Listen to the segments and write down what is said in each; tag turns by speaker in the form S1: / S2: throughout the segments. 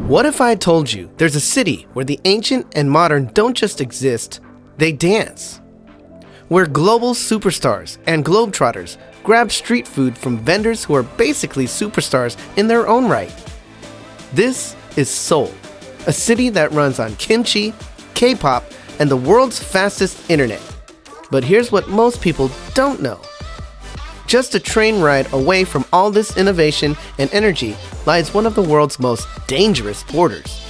S1: What if I told you there's a city where the ancient and modern don't just exist, they dance? Where global superstars and globetrotters grab street food from vendors who are basically superstars in their own right. This is Seoul, a city that runs on kimchi, K-pop, and the world's fastest internet. But here's what most people don't know. Just a train ride away from all this innovation and energy lies one of the world's most dangerous borders.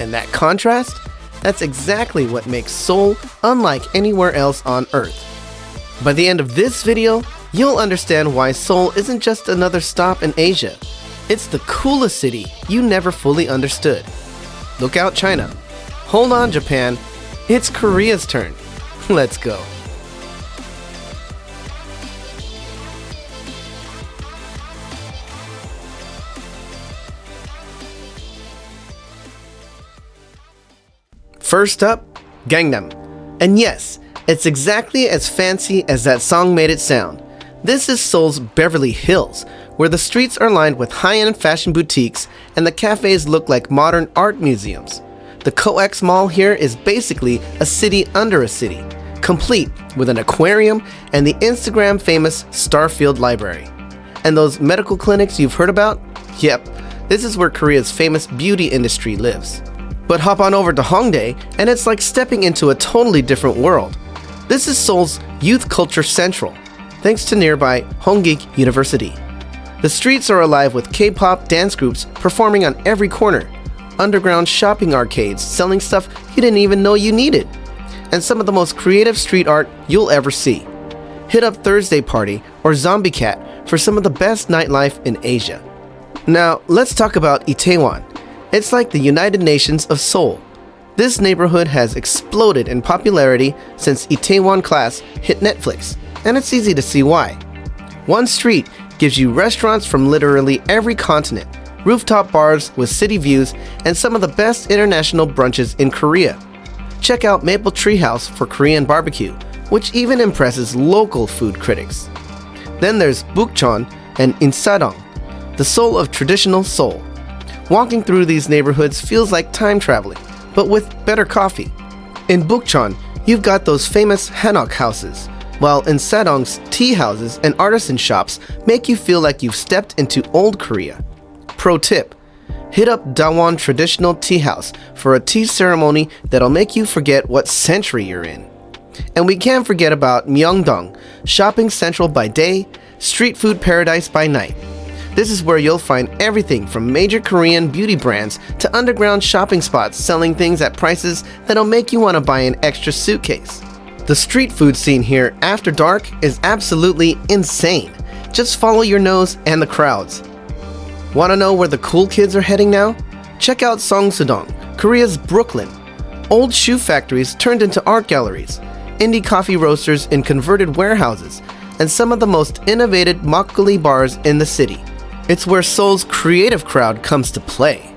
S1: And that contrast? That's exactly what makes Seoul unlike anywhere else on Earth. By the end of this video, you'll understand why Seoul isn't just another stop in Asia. It's the coolest city you never fully understood. Look out, China. Hold on, Japan. It's Korea's turn. Let's go. First up, Gangnam. And yes, it's exactly as fancy as that song made it sound. This is Seoul's Beverly Hills, where the streets are lined with high-end fashion boutiques and the cafes look like modern art museums. The COEX Mall here is basically a city under a city, complete with an aquarium and the Instagram-famous Starfield Library. And those medical clinics you've heard about? Yep, this is where Korea's famous beauty industry lives. But hop on over to Hongdae and it's like stepping into a totally different world. This is Seoul's Youth Culture Central, thanks to nearby Hongik University. The streets are alive with K-pop dance groups performing on every corner, underground shopping arcades selling stuff you didn't even know you needed, and some of the most creative street art you'll ever see. Hit up Thursday Party or Zombie Cat for some of the best nightlife in Asia. Now, let's talk about Itaewon. It's like the United Nations of Seoul. This neighborhood has exploded in popularity since Itaewon Class hit Netflix, and it's easy to see why. One street gives you restaurants from literally every continent, rooftop bars with city views, and some of the best international brunches in Korea. Check out Maple Treehouse for Korean barbecue, which even impresses local food critics. Then there's Bukchon and Insadong, the soul of traditional Seoul. Walking through these neighborhoods feels like time traveling, but with better coffee. In Bukchon, you've got those famous Hanok houses, while Insadong's tea houses and artisan shops make you feel like you've stepped into old Korea. Pro tip, hit up Dawon Traditional Tea House for a tea ceremony that'll make you forget what century you're in. And we can't forget about Myeongdong, shopping central by day, street food paradise by night. This is where you'll find everything from major Korean beauty brands to underground shopping spots selling things at prices that'll make you want to buy an extra suitcase. The street food scene here after dark is absolutely insane. Just follow your nose and the crowds. Want to know where the cool kids are heading now? Check out Seongsu-dong, Korea's Brooklyn. Old shoe factories turned into art galleries, indie coffee roasters in converted warehouses, and some of the most innovative makgeolli bars in the city. It's where Seoul's creative crowd comes to play.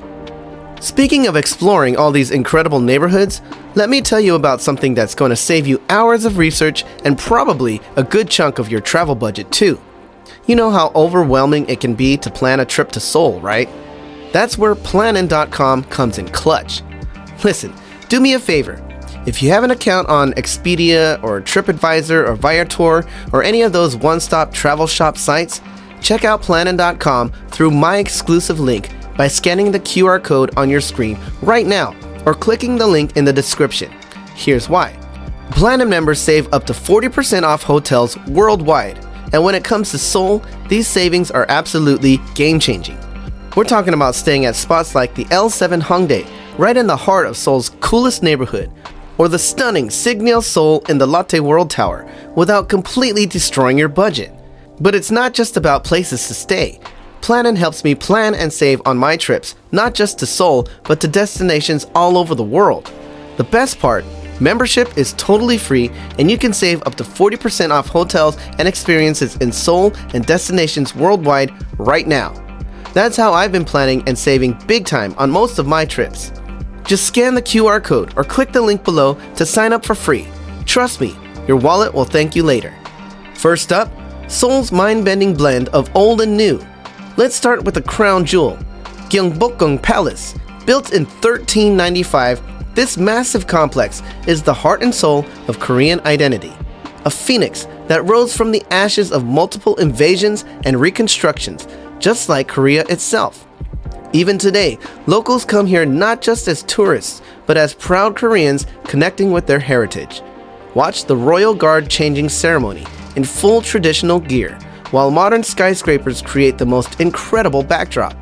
S1: Speaking of exploring all these incredible neighborhoods, let me tell you about something that's going to save you hours of research and probably a good chunk of your travel budget too. You know how overwhelming it can be to plan a trip to Seoul, right? That's where Plannin.com comes in clutch. Listen, do me a favor. If you have an account on Expedia or TripAdvisor or Viator or any of those one-stop travel shop sites, check out Plannin.com through my exclusive link by scanning the QR code on your screen right now or clicking the link in the description. Here's why. Plannin members save up to 40% off hotels worldwide, and when it comes to Seoul, these savings are absolutely game-changing. We're talking about staying at spots like the L7 Hongdae, right in the heart of Seoul's coolest neighborhood, or the stunning Signal Seoul in the Lotte World Tower, without completely destroying your budget. But it's not just about places to stay. Plannin helps me plan and save on my trips, not just to Seoul, but to destinations all over the world. The best part, membership is totally free and you can save up to 40% off hotels and experiences in Seoul and destinations worldwide right now. That's how I've been planning and saving big time on most of my trips. Just scan the QR code or click the link below to sign up for free. Trust me, your wallet will thank you later. First up, Seoul's mind-bending blend of old and new. Let's start with the crown jewel, Gyeongbokgung Palace, Built in 1395, this massive complex is the heart and soul of Korean identity. A phoenix that rose from the ashes of multiple invasions and reconstructions, just like Korea itself. Even today, locals come here not just as tourists, but as proud Koreans connecting with their heritage. Watch the Royal Guard changing ceremony in full traditional gear, while modern skyscrapers create the most incredible backdrop.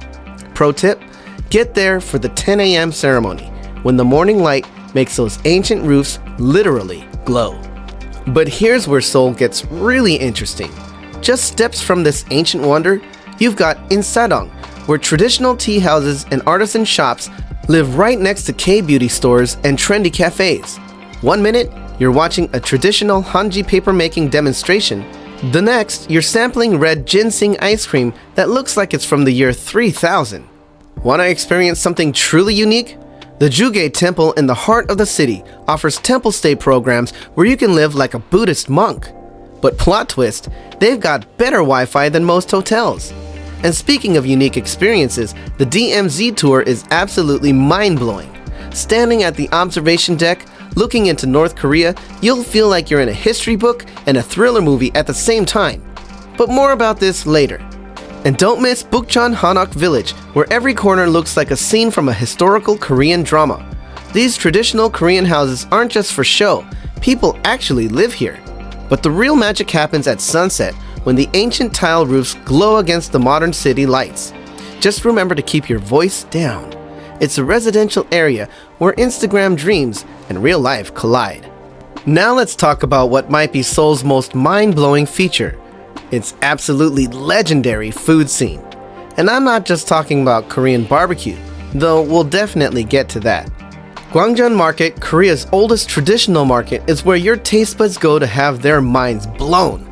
S1: Pro tip, get there for the 10 a.m. ceremony, when the morning light makes those ancient roofs literally glow. But here's where Seoul gets really interesting. Just steps from this ancient wonder, you've got Insadong, where traditional tea houses and artisan shops live right next to K-beauty stores and trendy cafes. 1 minute, you're watching a traditional hanji paper-making demonstration. The next, you're sampling red ginseng ice cream that looks like it's from the year 3000. Want to experience something truly unique? The Jogye Temple in the heart of the city offers temple stay programs where you can live like a Buddhist monk. But plot twist, they've got better Wi-Fi than most hotels. And speaking of unique experiences, the DMZ tour is absolutely mind-blowing. Standing at the observation deck, looking into North Korea, you'll feel like you're in a history book and a thriller movie at the same time. But more about this later. And don't miss Bukchon Hanok Village, where every corner looks like a scene from a historical Korean drama. These traditional Korean houses aren't just for show, people actually live here. But the real magic happens at sunset, when the ancient tile roofs glow against the modern city lights. Just remember to keep your voice down. It's a residential area where Instagram dreams and real life collide. Now let's talk about what might be Seoul's most mind-blowing feature. Its absolutely legendary food scene. And I'm not just talking about Korean barbecue, though we'll definitely get to that. Gwangjang Market, Korea's oldest traditional market, is where your taste buds go to have their minds blown.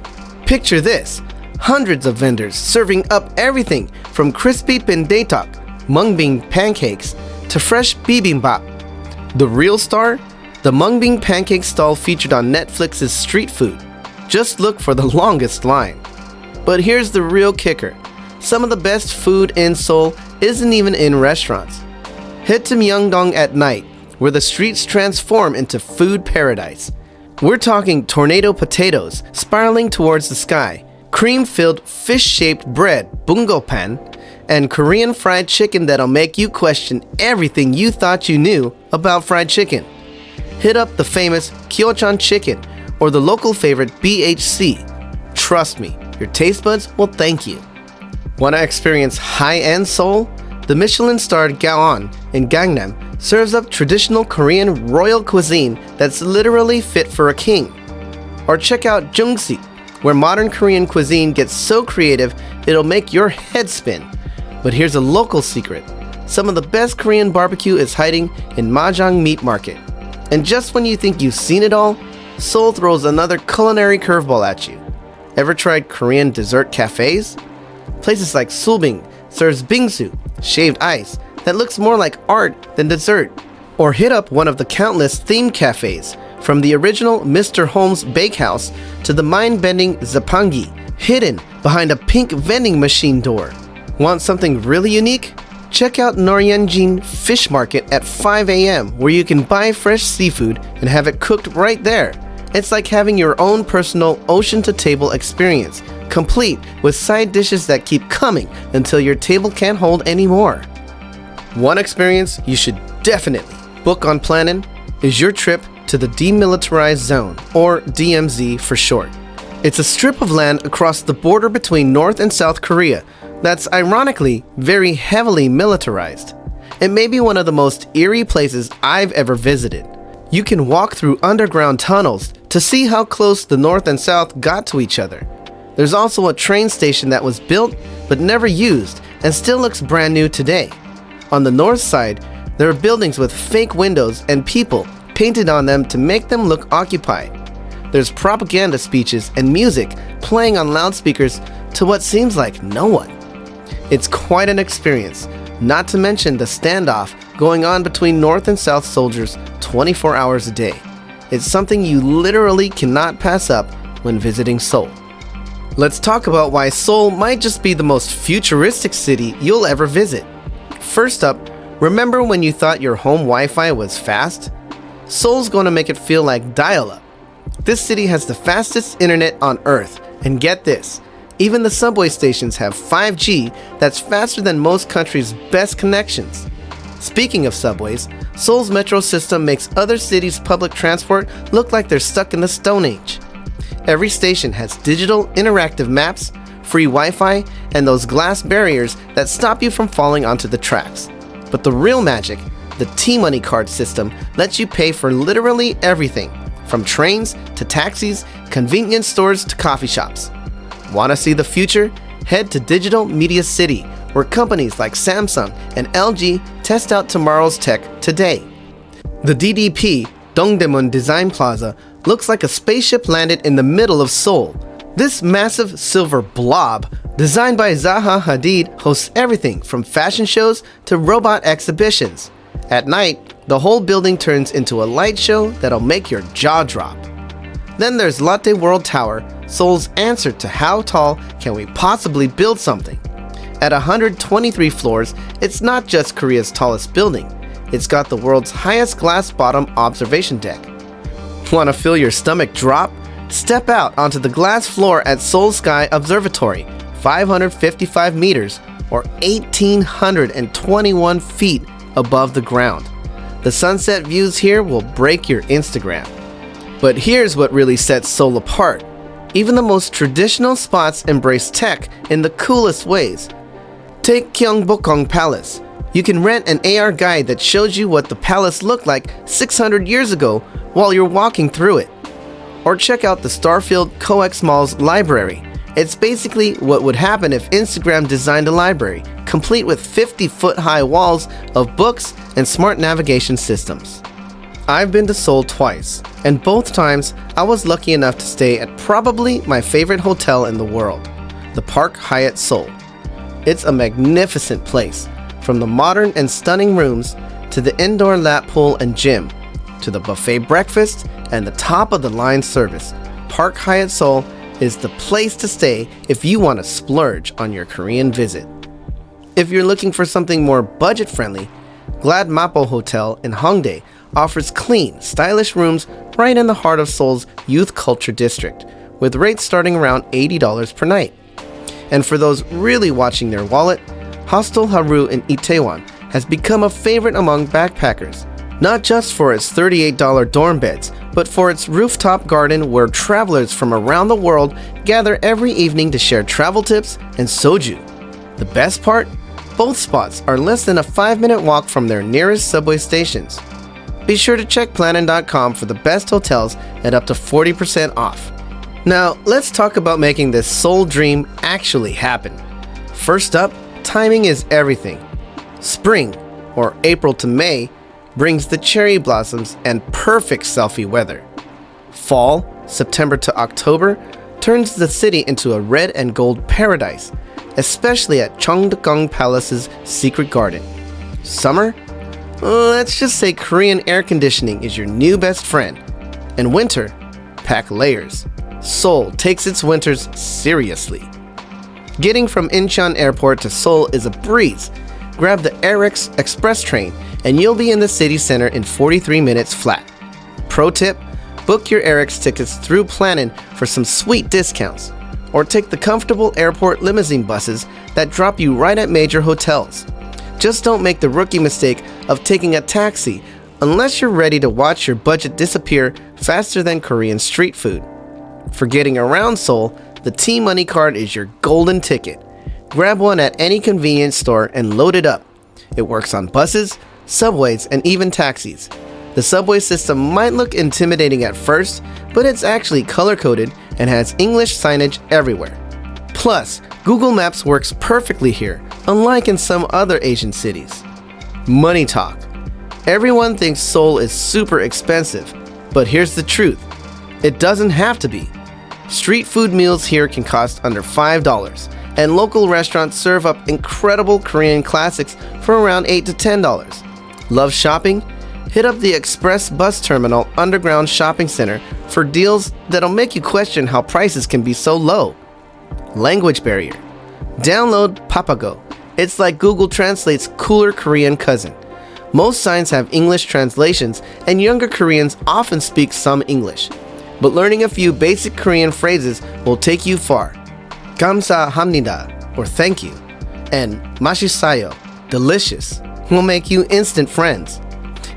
S1: Picture this, hundreds of vendors serving up everything from crispy pindaetok, mung-bean pancakes, to fresh bibimbap. The real star? The mung-bean pancake stall featured on Netflix's Street Food. Just look for the longest line. But here's the real kicker. Some of the best food in Seoul isn't even in restaurants. Head to Myeongdong at night, where the streets transform into food paradise. We're talking tornado potatoes spiraling towards the sky, cream-filled fish-shaped bread, bungopan, and Korean fried chicken that'll make you question everything you thought you knew about fried chicken. Hit up the famous Kyochon chicken, or the local favorite BHC. Trust me, your taste buds will thank you. Want to experience high-end Seoul? The Michelin-starred Gyeongbokgung in Gangnam serves up traditional Korean royal cuisine that's literally fit for a king. Or check out Jungsi, where modern Korean cuisine gets so creative it'll make your head spin. But here's a local secret. Some of the best Korean barbecue is hiding in Gwangjang Meat Market. And just when you think you've seen it all, Seoul throws another culinary curveball at you. Ever tried Korean dessert cafes? Places like Sulbing serves bingsu, shaved ice, that looks more like art than dessert. Or hit up one of the countless themed cafes, from the original Mr. Holmes Bakehouse to the mind-bending Zapangi, hidden behind a pink vending machine door. Want something really unique? Check out Noryeongjin Fish Market at 5 a.m. where you can buy fresh seafood and have it cooked right there. It's like having your own personal ocean-to-table experience, complete with side dishes that keep coming until your table can't hold anymore. One experience you should definitely book on Plannin is your trip to the Demilitarized Zone, or DMZ for short. It's a strip of land across the border between North and South Korea that's ironically very heavily militarized. It may be one of the most eerie places I've ever visited. You can walk through underground tunnels to see how close the North and South got to each other. There's also a train station that was built but never used and still looks brand new today. On the north side, there are buildings with fake windows and people painted on them to make them look occupied. There's propaganda speeches and music playing on loudspeakers to what seems like no one. It's quite an experience, not to mention the standoff going on between North and South soldiers 24 hours a day. It's something you literally cannot pass up when visiting Seoul. Let's talk about why Seoul might just be the most futuristic city you'll ever visit. First up, Remember when you thought your home Wi-Fi was fast? Seoul's going to make it feel like dial-up. This city has the fastest internet on Earth, and get this, even the subway stations have 5G that's faster than most countries' best connections. Speaking of subways, Seoul's metro system makes other cities' public transport look like they're stuck in the Stone Age. Every station has digital, interactive maps, free Wi-Fi, and those glass barriers that stop you from falling onto the tracks. But the real magic, the T-Money card system, lets you pay for literally everything, from trains to taxis, convenience stores to coffee shops. Want to see the future? Head to Digital Media City, where companies like Samsung and LG test out tomorrow's tech today. The DDP, Dongdaemun Design Plaza, looks like a spaceship landed in the middle of Seoul. This massive silver blob, designed by Zaha Hadid, hosts everything from fashion shows to robot exhibitions. At night, the whole building turns into a light show that'll make your jaw drop. Then there's Lotte World Tower, Seoul's answer to how tall can we possibly build something. At 123 floors, it's not just Korea's tallest building. It's got the world's highest glass bottom observation deck. Want to feel your stomach drop? Step out onto the glass floor at Seoul Sky Observatory, 555 meters or 1,821 feet above the ground. The sunset views here will break your Instagram. But here's what really sets Seoul apart. Even the most traditional spots embrace tech in the coolest ways. Take Gyeongbokgung Palace. You can rent an AR guide that shows you what the palace looked like 600 years ago while you're walking through it. Or check out the Starfield COEX Mall's library. It's basically what would happen if Instagram designed a library, complete with 50-foot-high walls of books and smart navigation systems. I've been to Seoul twice, and both times I was lucky enough to stay at probably my favorite hotel in the world, the Park Hyatt Seoul. It's a magnificent place, from the modern and stunning rooms to the indoor lap pool and gym, to the buffet breakfast and the top-of-the-line service. Park Hyatt Seoul is the place to stay if you want to splurge on your Korean visit. If you're looking for something more budget-friendly, Glad Mapo Hotel in Hongdae offers clean, stylish rooms right in the heart of Seoul's youth culture district, with rates starting around $80 per night. And for those really watching their wallet, Hostel Haru in Itaewon has become a favorite among backpackers, not just for its $38 dorm beds, but for its rooftop garden where travelers from around the world gather every evening to share travel tips and soju. The best part? Both spots are less than a 5-minute walk from their nearest subway stations. Be sure to check Plannin.com for the best hotels at up to 40% off. Now, let's talk about making this Seoul dream actually happen. First up, timing is everything. Spring, or April to May, brings the cherry blossoms and perfect selfie weather. Fall, September to October, turns the city into a red and gold paradise, especially at Gyeongbokgung Palace's secret garden. Summer? Let's just say Korean air conditioning is your new best friend. And winter? Pack layers. Seoul takes its winters seriously. Getting from Incheon Airport to Seoul is a breeze. Grab the Airix Express train and you'll be in the city center in 43 minutes flat. Pro tip, book your Airix tickets through Plannin for some sweet discounts. Or take the comfortable airport limousine buses that drop you right at major hotels. Just don't make the rookie mistake of taking a taxi unless you're ready to watch your budget disappear faster than Korean street food. For getting around Seoul, the T-Money card is your golden ticket. Grab one at any convenience store and load it up. It works on buses, subways, and even taxis. The subway system might look intimidating at first, but it's actually color-coded and has English signage everywhere. Plus, Google Maps works perfectly here, unlike in some other Asian cities. Money talk. Everyone thinks Seoul is super expensive, but here's the truth. It doesn't have to be. Street food meals here can cost under $5, and local restaurants serve up incredible Korean classics for around $8 to $10. Love shopping? Hit up the Express Bus Terminal Underground Shopping Center for deals that'll make you question how prices can be so low. Language barrier. Download Papago. It's like Google Translate's cooler Korean cousin. Most signs have English translations, and younger Koreans often speak some English. But learning a few basic Korean phrases will take you far. 감사합니다, or thank you, and 맛있어요, delicious, will make you instant friends.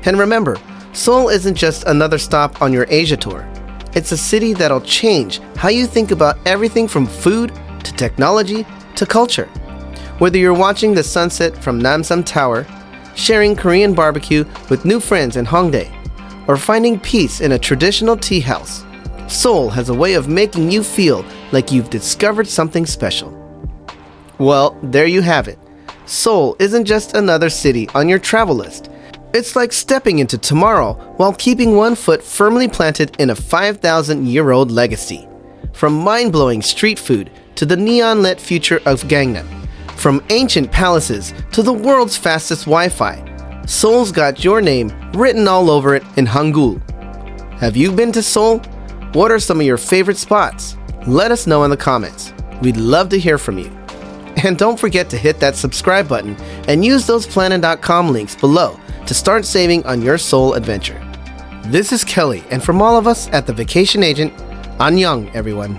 S1: And remember, Seoul isn't just another stop on your Asia tour. It's a city that'll change how you think about everything from food to technology to culture. Whether you're watching the sunset from Namsan Tower, sharing Korean barbecue with new friends in Hongdae, or finding peace in a traditional tea house, Seoul has a way of making you feel like you've discovered something special. Well, there you have it. Seoul isn't just another city on your travel list. It's like stepping into tomorrow while keeping one foot firmly planted in a 5,000-year-old legacy. From mind-blowing street food to the neon-lit future of Gangnam, from ancient palaces to the world's fastest Wi-Fi, Seoul's got your name written all over it in Hangul. Have you been to Seoul? What are some of your favorite spots? Let us know in the comments. We'd love to hear from you. And don't forget to hit that subscribe button and use those Plannin.com links below to start saving on your Seoul adventure. This is Kelly, and from all of us at The Vacation Agent, annyeong everyone.